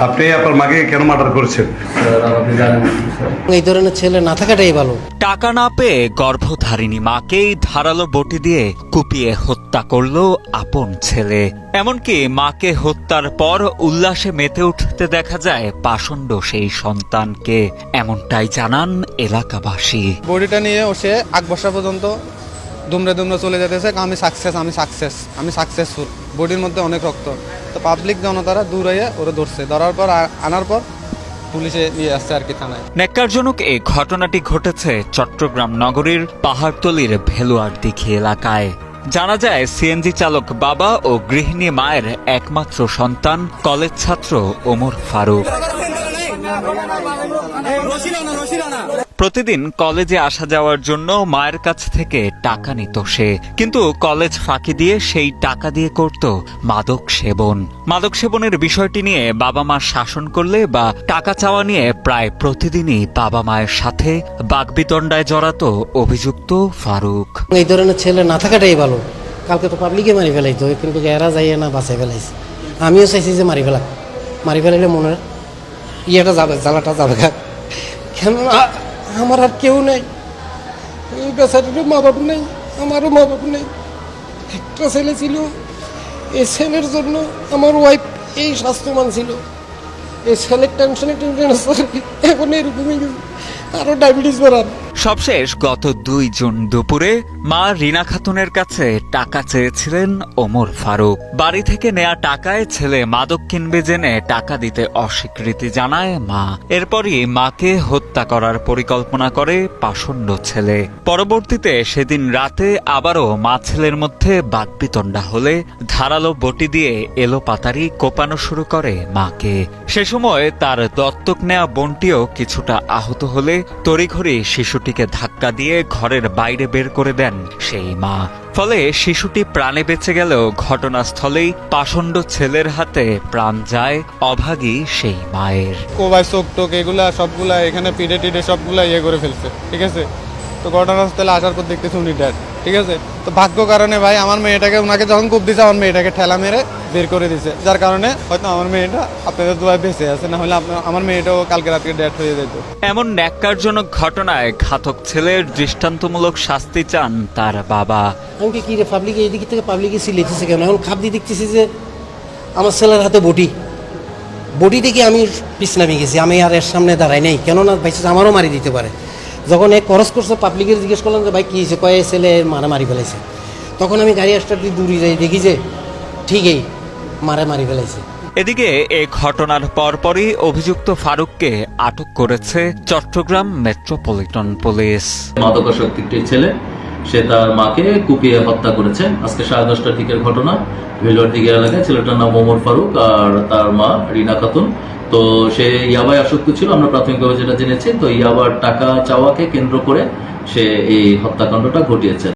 আপনি আপনার মাকে কেন মার্ডার করেছেন? এই ধরনের ছেলে না থাকাটাই ভালো। টাকা না পেয়ে গর্ভধারিণী মাকেই ধারালো বটি দিয়ে কুপিয়ে হত্যা করল আপন ছেলে। এমনকি মাকে হত্যার পর উল্লাসে মেতে উঠতে দেখা যায় পাষণ্ড সেই সন্তানকে, এমনটাই জানান এলাকাবাসী। বডিটা নিয়ে সে আগ বসা পর্যন্ত দুমড়ে দুমড়ে চলে যেতেছে, আমি সাকসেসফুল। বডির মধ্যে অনেক রক্ত। তো পাবলিক জনতারা দূরে ওরা ধরছে, ধরার পর আনার পর পুলিশে নিয়ে আসছে আর কি থানায়। ন্যাক্কারজনক এই ঘটনাটি ঘটেছে চট্টগ্রাম নগরীর পাহাড়তলির ভেলুয়ারদিঘি এলাকায়। জানা যায় সিএনজি চালক বাবা ও গৃহিণী মায়ের একমাত্র সন্তান কলেজ ছাত্র ওমর ফারুক। প্রতিদিন কলেজে আসা যাওয়ার জন্য মায়ের কাছ থেকে টাকা নিত সে, কিন্তু কলেজ ফাঁকি দিয়ে সেই টাকা দিয়ে করত মাদক সেবন। মাদক সেবনের বিষয়টি নিয়ে বাবা মা শাসন করলে বা টাকা চাওয়া নিয়ে প্রায় প্রতিদিনই বাবা মায়ের সাথে বাগবিতণ্ডায় জড়াতো অভিযুক্ত ফারুক। এই ধরনের ছেলে না থাকাটাই ভালো। কালকে তো পাবলিকে মারি ফেলাইতো, কিন্তু এরা যাইয়ে না বাঁচাই ফেলাইছে। আমিও চাইছি যে মারি ফেলাইলে মনের ইয়েটা যাবে, জ্বালাটা যাবে। কেন আমার আর কেউ নেই, এই বেচারিরও মা বাবু নেই, আমারও মা বাবু নেই। একটা ছেলে ছিল, এই ছেলের জন্য আমার ওয়াইফ এই স্বাস্থ্যবান ছিল। এই ছেলের টেনশনে এখন এরকমই আরো ডায়াবেটিস বাড়ান। সবশেষ গত 2 জুন দুপুরে মা রিনা খাতুনের কাছে টাকা চেয়েছিলেন ওমর ফারুক। বাড়ি থেকে নেয়া টাকায় ছেলে মাদক কিনবে জেনে টাকা দিতে অস্বীকৃতি জানায় মা। এরপরই মাকে হত্যা করার পরিকল্পনা করে পাষণ্ড ছেলে। পরবর্তীতে সেদিন রাতে আবারও মা ছেলের মধ্যে বাকবিতণ্ডা হলে ধারালো বটি দিয়ে এলোপাতাড়ি কোপানো শুরু করে মাকে। সে সময় তার দত্তক নেয়া বোনটিও কিছুটা আহত হলে তড়িঘড়ি শিশুটিকে ধাক্কা দিয়ে ঘরের বাইরে বের করে দেন সেই মা। ফলে শিশুটি প্রাণে বেঁচে গেলেও ঘটনাস্থলেই পাষণ্ড ছেলের হাতে প্রাণ যায় অভাগী সেই মায়ের। কোবাই চোখ টোক এগুলা সবগুলা এখানে পিঠে টিডে সবগুলা ইয়ে করে ফেলছে, ঠিক আছে। তো ঘটনাস্থলে আসার পর দেখতেছি উনি ড্যাড, ঠিক আছে। তো ভাগ্য কারণে ভাই আমার মেয়েটাকে ওনাকে যখন কোপ দিছে, আমার মেয়েটাকে ঠেলা মেরে বের করে দিছে, যার কারণে হয়তো আমার মেয়েটা আপনাদের দোয়ায় বেঁচে আছে, না হলে আমার মেয়েটাও কালকে রাত্রে ড্যাড হয়ে যেত। এমন ন্যাক্কারজনক ঘটনায় ঘাতক ছেলের দৃষ্টান্তমূলক শাস্তি চান তার বাবা। আমি কি রে পাবলিকে এই দিক থেকে পাবলিকে সিলেতেছে কেন? এখন খাপ দিয়ে দেখতেছি যে আমার ছেলের হাতে বটি থেকে আমি পিছ নামে গেছি, আমি আর এর সামনে দাঁড়াই নেই, কেননা ভাই আমারও মারি দিতে পারে। যখন এক খরচ করছে পাবলিকের জিজ্ঞেস করলাম যে ভাই কী হয়েছে, কয়ে ছেলে মারি ফেলাইছে। তখন আমি গাড়ি স্টার্ট দিয়ে দূরে যাই, দেখি যে ঠিকই মারি ফেলাইছে। এদিকে এই ঘটনার পরপরই অভিযুক্ত ফারুককে আটক করেছে চট্টগ্রাম মেট্রোপলিটন পুলিশ। মাদকাসক্ত একটি ছেলে, সে তার মাকে কুপিয়ে হত্যা করেছে। আজকে 10:30টার দিকের ঘটনা, ভেলুয়ারদিঘি এলাকায়। ছেলেটার নাম ওমর ফারুক আর তার মা রিনা খাতুন। তো সে ইয়াবায় আসক্ত ছিল, আমরা প্রাথমিকভাবে যেটা জেনেছি। তো ইয়াবার টাকা চাওয়াকে কেন্দ্র করে সে এই হত্যাকাণ্ডটা ঘটিয়েছে।